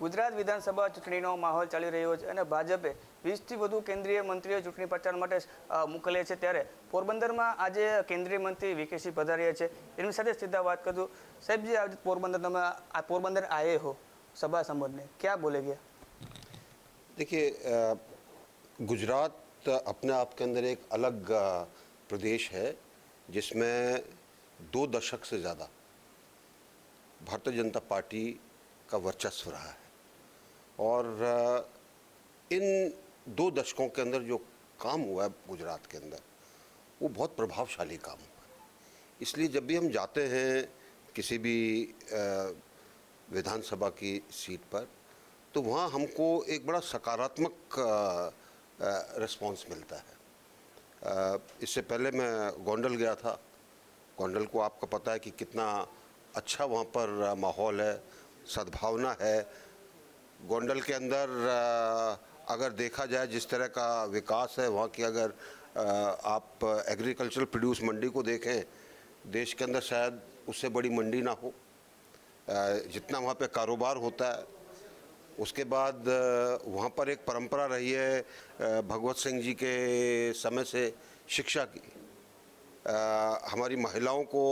ગુજરાત વિધાનસભા ચૂંટણીનો માહોલ ચાલી રહ્યો છે અને ભાજપે 20થી વધુ કેન્દ્રીય મંત્રીઓ ચૂંટણી પ્રચાર માટે મોકલ્યા છે। ત્યારે પોરબંદરમાં આજે કેન્દ્રીય મંત્રી વીકેસિંહ પધાર્યા છે। એની સાથે सीधा बात करूँ। साहब जी, आज पोरबंदर आए हो सभा संबंधने, क्या बोलेंगे? देखिए, गुजरात अपने आप के अंदर एक अलग प्रदेश है जिसमें 2 दशक से ज़्यादा भारतीय जनता पार्टी का वर्चस्व रहा है और इन 2 दशकों के अंदर जो काम हुआ है गुजरात के अंदर वो बहुत प्रभावशाली काम हुआ है। इसलिए जब भी हम जाते हैं किसी भी विधानसभा की सीट पर तो वहाँ हमको एक बड़ा सकारात्मक रिस्पांस मिलता है। इससे पहले मैं गोंडल गया था। गोंडल को आपको पता है कि कितना अच्छा वहाँ पर माहौल है, सद्भावना है। गोंडल के अंदर अगर देखा जाए जिस तरह का विकास है वहाँ की, अगर आप एग्रीकल्चरल प्रोड्यूस मंडी को देखें, देश के अंदर शायद उससे बड़ी मंडी ना हो जितना वहाँ पे कारोबार होता है। उसके बाद वहाँ पर एक परंपरा रही है भगवत सिंह जी के समय से शिक्षा की, हमारी महिलाओं को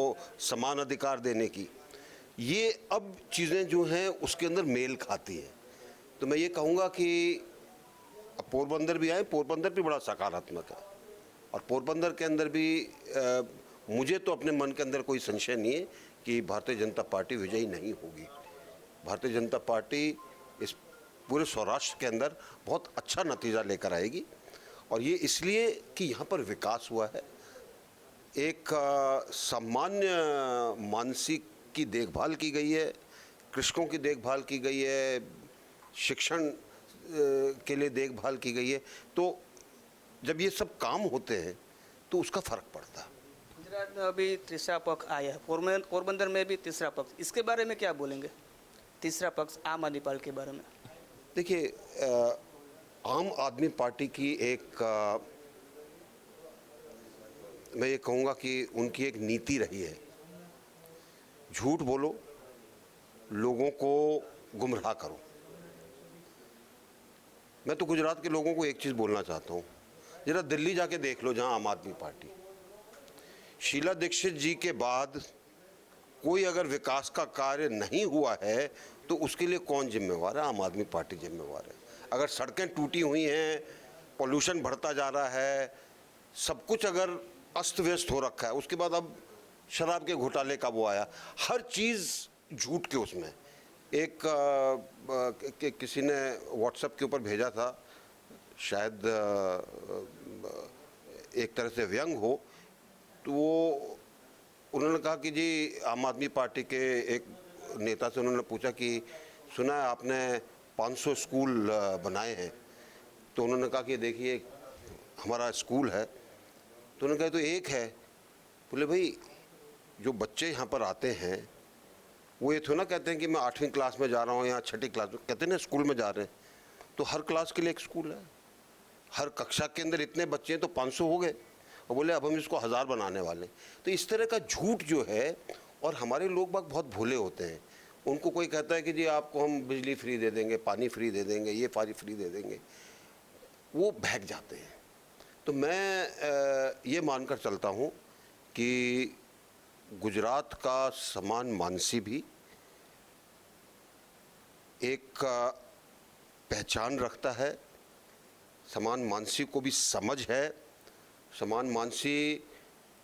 समान अधिकार देने की। ये अब चीज़ें जो हैं उसके अंदर मेल खाती हैं। तो मैं ये कहूँगा कि अब पोरबंदर भी आए, पोरबंदर भी बड़ा सकारात्मक है और पोरबंदर के अंदर भी मुझे तो अपने मन के अंदर कोई संशय नहीं है कि भारतीय जनता पार्टी विजयी नहीं होगी। भारतीय जनता पार्टी इस पूरे सौराष्ट्र के अंदर बहुत अच्छा नतीजा लेकर आएगी और ये इसलिए कि यहाँ पर विकास हुआ है। एक सामान्य मानसिक की देखभाल की गई है, कृषकों की देखभाल की गई है, शिक्षण के लिए देखभाल की गई है। तो जब ये सब काम होते हैं तो उसका फ़र्क पड़ता है। गुजरात में अभी तीसरा पक्ष आया है, पोरबंदर में भी तीसरा पक्ष, इसके बारे में क्या बोलेंगे? तीसरा पक्ष आम आदमी पार्टी के बारे में। देखिए, आम आदमी पार्टी की एक मैं ये कहूँगा कि उनकी एक नीति रही है, झूठ बोलो, लोगों को गुमराह करो। मैं तो गुजरात के लोगों को एक चीज़ बोलना चाहता हूँ, जरा दिल्ली जाके देख लो जहाँ आम आदमी पार्टी, शीला दीक्षित जी के बाद कोई अगर विकास का कार्य नहीं हुआ है तो उसके लिए कौन जिम्मेवार है? आम आदमी पार्टी जिम्मेवार है। अगर सड़कें टूटी हुई हैं, पोल्यूशन बढ़ता जा रहा है, सब कुछ अगर अस्त व्यस्त हो रखा है, उसके बाद अब शराब के घोटाले का वो आया, हर चीज़ झूठ के उसमें। एक किसी ने व्हाट्सएप के ऊपर भेजा था, शायद एक तरह से व्यंग हो, तो वो उन्होंने कहा कि जी आम आदमी पार्टी के एक नेता से उन्होंने पूछा कि सुना है आपने 500 स्कूल बनाए हैं। तो उन्होंने कहा कि देखिए हमारा स्कूल है। तो उन्होंने कहा तो एक है। बोले भाई जो बच्चे यहाँ पर आते हैं वो ये थोड़ा ना कहते हैं कि मैं 8वीं क्लास में जा रहा हूँ या 6ठी क्लास में, कहते हैं ना स्कूल में जा रहे हैं। तो हर क्लास के लिए एक स्कूल है, हर कक्षा के अंदर इतने बच्चे हैं तो 500 हो गए और बोले अब हम इसको 1000 बनाने वाले। तो इस तरह का झूठ जो है, और हमारे लोग बाग बहुत भोले होते हैं, उनको कोई कहता है कि जी आपको हम बिजली फ्री दे देंगे, पानी फ्री दे देंगे, ये पानी फ्री दे देंगे, वो बहक जाते हैं। तो मैं ये मानकर चलता हूँ कि गुजरात का समान मानसी भी एक पहचान रखता है, समान मानसी को भी समझ है, समान मानसी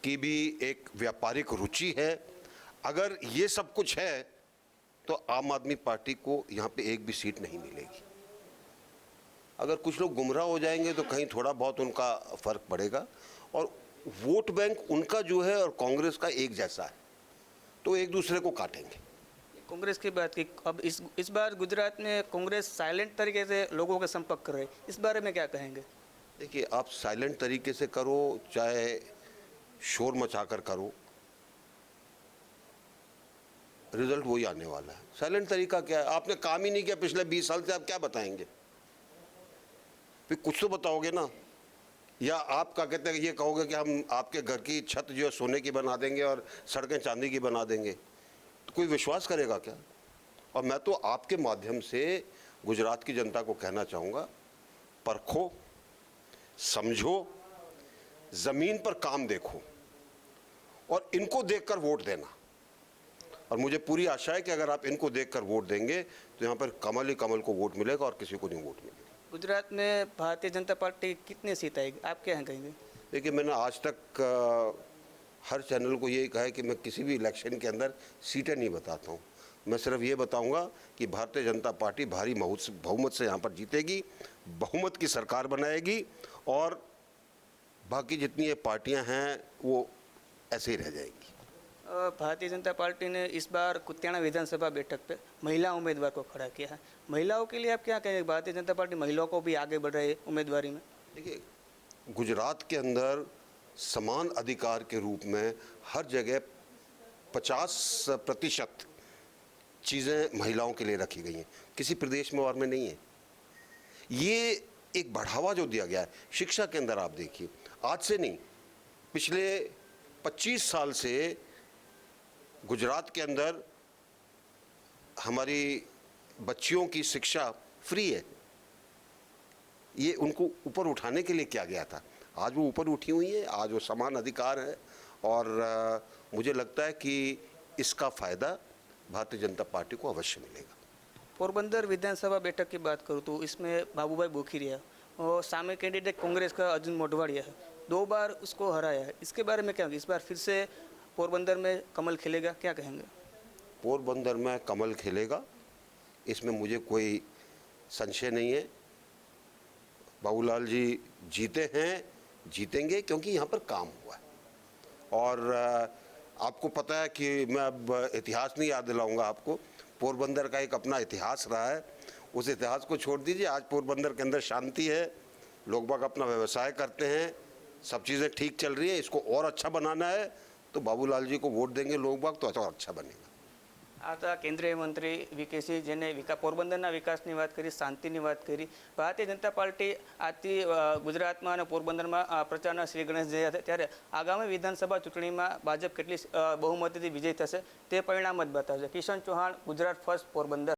की भी एक व्यापारिक रुचि है। अगर ये सब कुछ है तो आम आदमी पार्टी को यहाँ पे एक भी सीट नहीं मिलेगी। अगर कुछ लोग गुमराह हो जाएंगे तो कहीं थोड़ा बहुत उनका फ़र्क पड़ेगा और वोट बैंक उनका जो है और कांग्रेस का एक जैसा है, तो एक दूसरे को काटेंगे। कांग्रेस की बात की, अब इस बार गुजरात में कांग्रेस साइलेंट तरीके से लोगों के संपर्क कर रही है, इस बारे में क्या कहेंगे? देखिए, आप साइलेंट तरीके से करो चाहे शोर मचाकर करो, रिजल्ट वही आने वाला है। साइलेंट तरीका क्या है? आपने काम ही नहीं किया पिछले 20 साल से, आप क्या बताएंगे? फिर कुछ तो बताओगे ना। या आप क्या कहते हैं, ये कहोगे कि हम आपके घर की छत जो है सोने की बना देंगे और सड़कें चांदी की बना देंगे, तो कोई विश्वास करेगा क्या? और मैं तो आपके माध्यम से गुजरात की जनता को कहना चाहूँगा, परखो, समझो, ज़मीन पर काम देखो और इनको देखकर वोट देना। और मुझे पूरी आशा है कि अगर आप इनको देखकर वोट देंगे तो यहाँ पर कमल ही कमल को वोट मिलेगा और किसी को नहीं वोट मिलेगा। गुजरात में भारतीय जनता पार्टी कितनी सीट आएगी, आप क्या कहेंगे? देखिए, मैंने आज तक हर चैनल को यही कहा है कि मैं किसी भी इलेक्शन के अंदर सीटें नहीं बताता हूँ। मैं सिर्फ ये बताऊंगा कि भारतीय जनता पार्टी भारी बहुमत से यहाँ पर जीतेगी, बहुमत की सरकार बनाएगी और बाकी जितनी ये पार्टियाँ हैं वो ऐसे ही रह जाएंगी। भारतीय जनता पार्टी ने इस बार कुत्याणा विधानसभा बैठक पे महिला उम्मीदवार को खड़ा किया है। महिलाओं के लिए आप क्या कहेंगे? भारतीय जनता पार्टी महिलाओं को भी आगे बढ़ रही है उम्मीदवारी में। देखिए, गुजरात के अंदर समान अधिकार के रूप में हर जगह 50% चीज़ें महिलाओं के लिए रखी गई हैं, किसी प्रदेश में और में नहीं है। ये एक बढ़ावा जो दिया गया है शिक्षा के अंदर, आप देखिए, आज से नहीं, पिछले 25 साल से गुजरात के अंदर हमारी बच्चियों की शिक्षा फ्री है। ये उनको ऊपर उठाने के लिए किया गया था, आज वो ऊपर उठी हुई है, आज वो समान अधिकार है और मुझे लगता है कि इसका फ़ायदा भारतीय जनता पार्टी को अवश्य मिलेगा। पोरबंदर विधानसभा बैठक की बात करूँ तो इसमें बाबूभाई बोखीरिया और सामने कैंडिडेट कांग्रेस का अर्जुन मोढवाडिया है, 2 बार उसको हराया है। इसके बारे में क्या, इस बार फिर से पोरबंदर में कमल खिलेगा, क्या कहेंगे? पोरबंदर में कमल खिलेगा, इसमें मुझे कोई संशय नहीं है। बाबूलाल जी जीते हैं, जीतेंगे, क्योंकि यहाँ पर काम हुआ है। और आपको पता है कि मैं अब इतिहास नहीं याद दिलाऊंगा आपको, पोरबंदर का एक अपना इतिहास रहा है, उस इतिहास को छोड़ दीजिए। आज पोरबंदर के अंदर शांति है, लोग बाग अपना व्यवसाय करते हैं, सब चीज़ें ठीक चल रही है। इसको और अच्छा बनाना है तो बाबूलाल जी को वोट देंगे लोग बाग, तो अच्छा बनेगा। આ હતા કેન્દ્રીય મંત્રી વીકે સિંહ, જેને પોરબંદરના વિકાસની વાત કરી, શાંતિની વાત કરી. ભારતીય જનતા પાર્ટી આથી ગુજરાતમાં અને પોરબંદરમાં પ્રચારના શ્રી ગણેશ જયા હતા, ત્યારે આગામી વિધાનસભા ચૂંટણીમાં ભાજપ કેટલી બહુમતીથી વિજય થશે તે પરિણામ જ બતાવશે. કિશન ચૌહાણ, ગુજરાત ફર્સ્ટ, પોરબંદર.